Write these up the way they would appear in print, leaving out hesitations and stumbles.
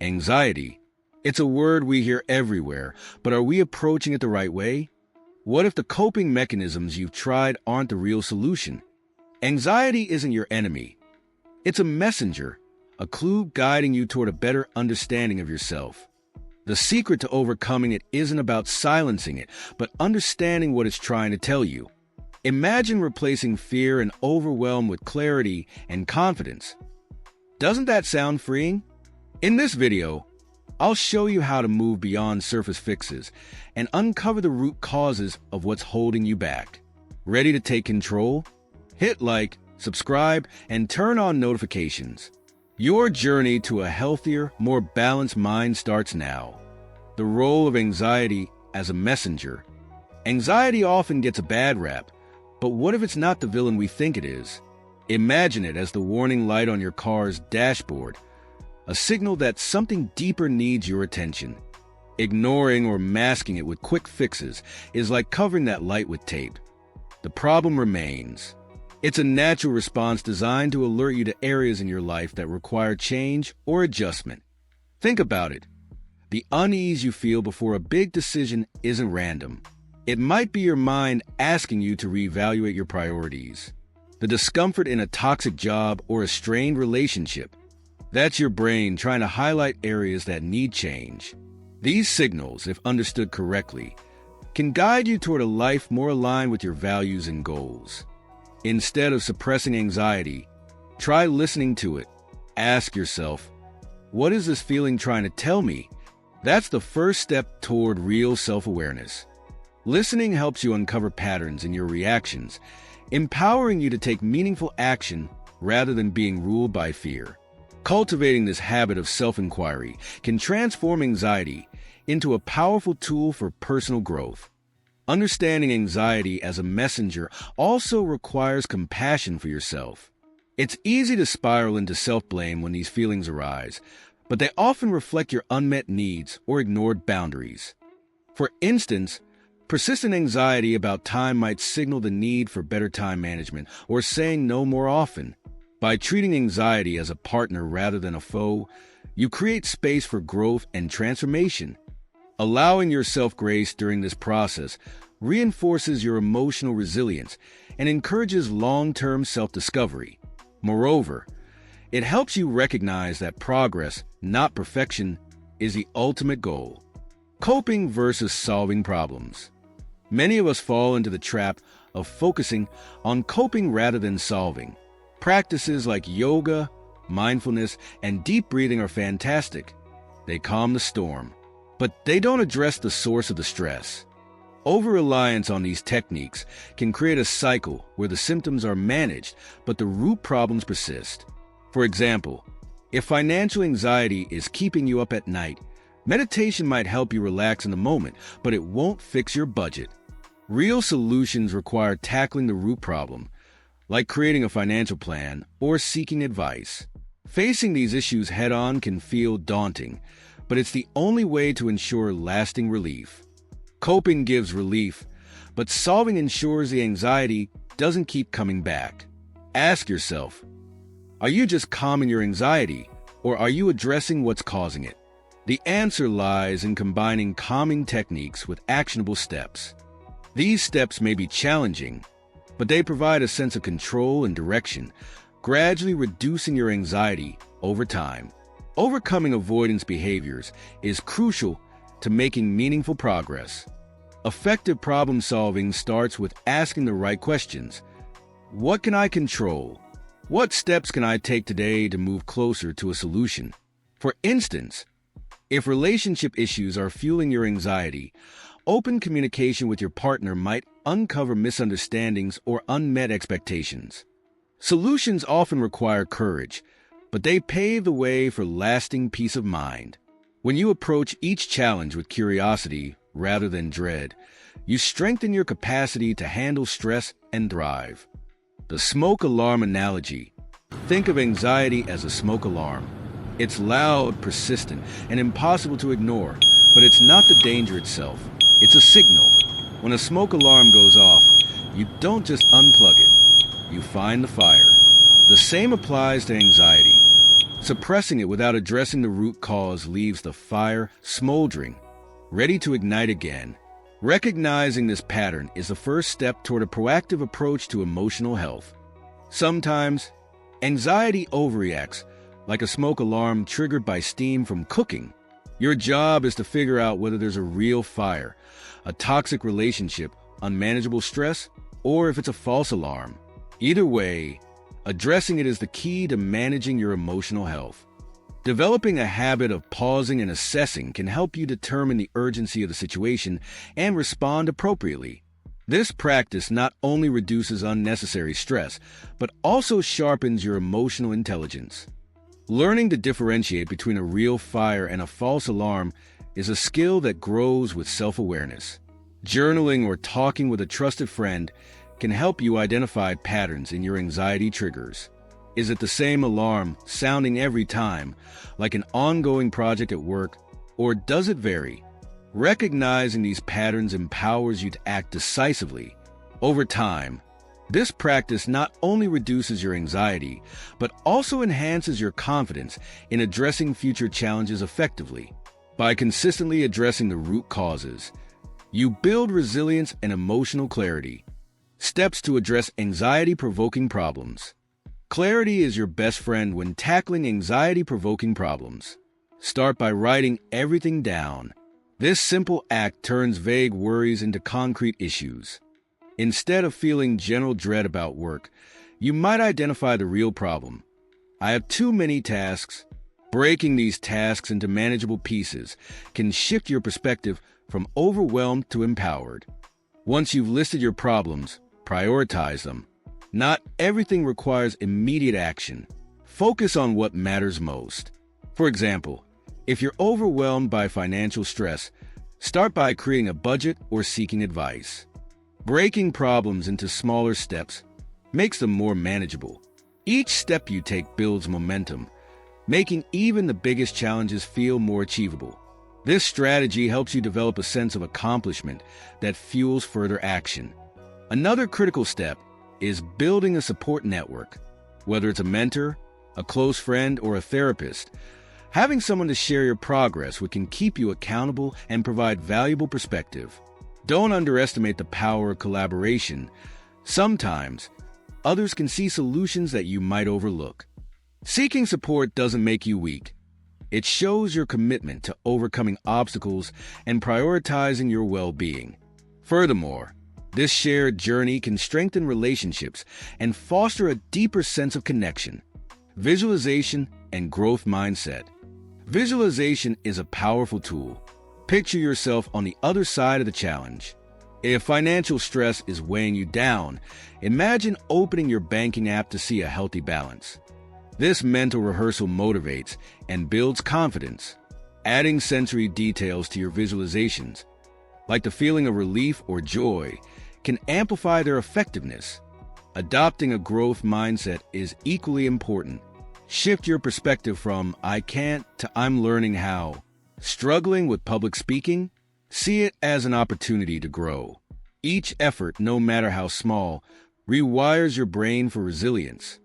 Anxiety. It's a word we hear everywhere, but are we approaching it the right way? What if the coping mechanisms you've tried aren't the real solution? Anxiety isn't your enemy. It's a messenger, a clue guiding you toward a better understanding of yourself. The secret to overcoming it isn't about silencing it, but understanding what it's trying to tell you. Imagine replacing fear and overwhelm with clarity and confidence. Doesn't that sound freeing? In this video, I'll show you how to move beyond surface fixes and uncover the root causes of what's holding you back. Ready to take control? Hit like, subscribe, and turn on notifications. Your journey to a healthier, more balanced mind starts now. The role of anxiety as a messenger. Anxiety often gets a bad rap, but what if it's not the villain we think it is? Imagine it as the warning light on your car's dashboard, a signal that something deeper needs your attention. Ignoring or masking it with quick fixes is like covering that light with tape. The problem remains. It's a natural response designed to alert you to areas in your life that require change or adjustment. Think about it. The unease you feel before a big decision isn't random. It might be your mind asking you to reevaluate your priorities. The discomfort in a toxic job or a strained relationship. That's your brain trying to highlight areas that need change. These signals, if understood correctly, can guide you toward a life more aligned with your values and goals. Instead of suppressing anxiety, try listening to it. Ask yourself, what is this feeling trying to tell me? That's the first step toward real self-awareness. Listening helps you uncover patterns in your reactions, empowering you to take meaningful action rather than being ruled by fear. Cultivating this habit of self-inquiry can transform anxiety into a powerful tool for personal growth. Understanding anxiety as a messenger also requires compassion for yourself. It's easy to spiral into self-blame when these feelings arise, but they often reflect your unmet needs or ignored boundaries. For instance, persistent anxiety about time might signal the need for better time management or saying no more often. By treating anxiety as a partner rather than a foe, you create space for growth and transformation. Allowing yourself grace during this process reinforces your emotional resilience and encourages long-term self-discovery. Moreover, it helps you recognize that progress, not perfection, is the ultimate goal. Coping versus solving problems. Many of us fall into the trap of focusing on coping rather than solving. Practices like yoga, mindfulness, and deep breathing are fantastic. They calm the storm, but they don't address the source of the stress. Over-reliance on these techniques can create a cycle where the symptoms are managed, but the root problems persist. For example, if financial anxiety is keeping you up at night, meditation might help you relax in the moment, but it won't fix your budget. Real solutions require tackling the root problem, like creating a financial plan or seeking advice. Facing these issues head-on can feel daunting, but it's the only way to ensure lasting relief. Coping gives relief, but solving ensures the anxiety doesn't keep coming back. Ask yourself, are you just calming your anxiety, or are you addressing what's causing it? The answer lies in combining calming techniques with actionable steps. These steps may be challenging, but they provide a sense of control and direction, gradually reducing your anxiety over time. Overcoming avoidance behaviors is crucial to making meaningful progress. Effective problem solving starts with asking the right questions. What can I control? What steps can I take today to move closer to a solution? For instance, if relationship issues are fueling your anxiety, open communication with your partner might uncover misunderstandings or unmet expectations. Solutions often require courage, but they pave the way for lasting peace of mind. When you approach each challenge with curiosity rather than dread, you strengthen your capacity to handle stress and thrive. The smoke alarm analogy. Think of anxiety as a smoke alarm. It's loud, persistent, and impossible to ignore, but it's not the danger itself. It's a signal. When a smoke alarm goes off, you don't just unplug it. You find the fire. The same applies to anxiety. Suppressing it without addressing the root cause leaves the fire smoldering, ready to ignite again. Recognizing this pattern is the first step toward a proactive approach to emotional health. Sometimes, anxiety overreacts, like a smoke alarm triggered by steam from cooking. Your job is to figure out whether there's a real fire, a toxic relationship, unmanageable stress, or if it's a false alarm. Either way, addressing it is the key to managing your emotional health. Developing a habit of pausing and assessing can help you determine the urgency of the situation and respond appropriately. This practice not only reduces unnecessary stress, but also sharpens your emotional intelligence. Learning to differentiate between a real fire and a false alarm is a skill that grows with self-awareness. Journaling or talking with a trusted friend can help you identify patterns in your anxiety triggers. Is it the same alarm sounding every time, like an ongoing project at work, or does it vary? Recognizing these patterns empowers you to act decisively. Over time, this practice not only reduces your anxiety, but also enhances your confidence in addressing future challenges effectively. By consistently addressing the root causes, you build resilience and emotional clarity. Steps to address anxiety-provoking problems. Clarity is your best friend when tackling anxiety-provoking problems. Start by writing everything down. This simple act turns vague worries into concrete issues. Instead of feeling general dread about work, you might identify the real problem. I have too many tasks. Breaking these tasks into manageable pieces can shift your perspective from overwhelmed to empowered. Once you've listed your problems, prioritize them. Not everything requires immediate action. Focus on what matters most. For example, if you're overwhelmed by financial stress, start by creating a budget or seeking advice. Breaking problems into smaller steps makes them more manageable. Each step you take builds momentum, making even the biggest challenges feel more achievable. This strategy helps you develop a sense of accomplishment that fuels further action. Another critical step is building a support network. Whether it's a mentor, a close friend, or a therapist, having someone to share your progress with can keep you accountable and provide valuable perspective. Don't underestimate the power of collaboration. Sometimes, others can see solutions that you might overlook. Seeking support doesn't make you weak. It shows your commitment to overcoming obstacles and prioritizing your well-being. Furthermore, this shared journey can strengthen relationships and foster a deeper sense of connection. Visualization and growth mindset. Visualization is a powerful tool. Picture yourself on the other side of the challenge. If financial stress is weighing you down, imagine opening your banking app to see a healthy balance. This mental rehearsal motivates and builds confidence. Adding sensory details to your visualizations, like the feeling of relief or joy, can amplify their effectiveness. Adopting a growth mindset is equally important. Shift your perspective from "I can't" to "I'm learning how." Struggling with public speaking? See it as an opportunity to grow. Each effort, no matter how small, rewires your brain for resilience.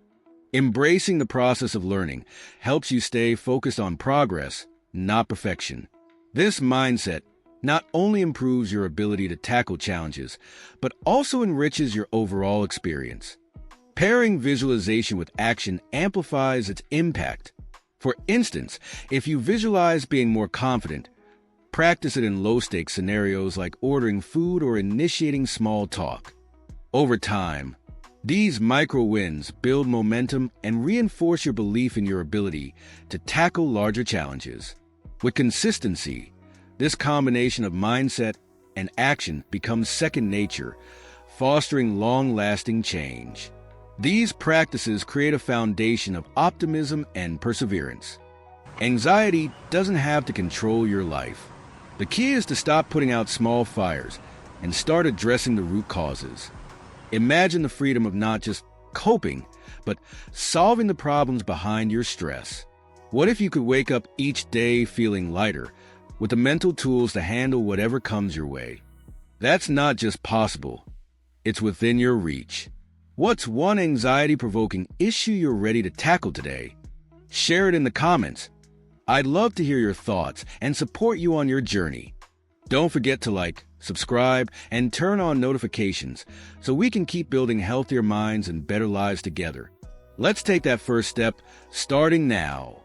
Embracing the process of learning helps you stay focused on progress, not perfection. This mindset not only improves your ability to tackle challenges, but also enriches your overall experience. Pairing visualization with action amplifies its impact. For instance, if you visualize being more confident, practice it in low-stakes scenarios like ordering food or initiating small talk. Over time, these micro-wins build momentum and reinforce your belief in your ability to tackle larger challenges. With consistency, this combination of mindset and action becomes second nature, fostering long-lasting change. These practices create a foundation of optimism and perseverance. Anxiety doesn't have to control your life. The key is to stop putting out small fires and start addressing the root causes. Imagine the freedom of not just coping, but solving the problems behind your stress. What if you could wake up each day feeling lighter, with the mental tools to handle whatever comes your way? That's not just possible, it's within your reach. What's one anxiety-provoking issue you're ready to tackle today? Share it in the comments. I'd love to hear your thoughts and support you on your journey. Don't forget to like, subscribe, and turn on notifications so we can keep building healthier minds and better lives together. Let's take that first step starting now.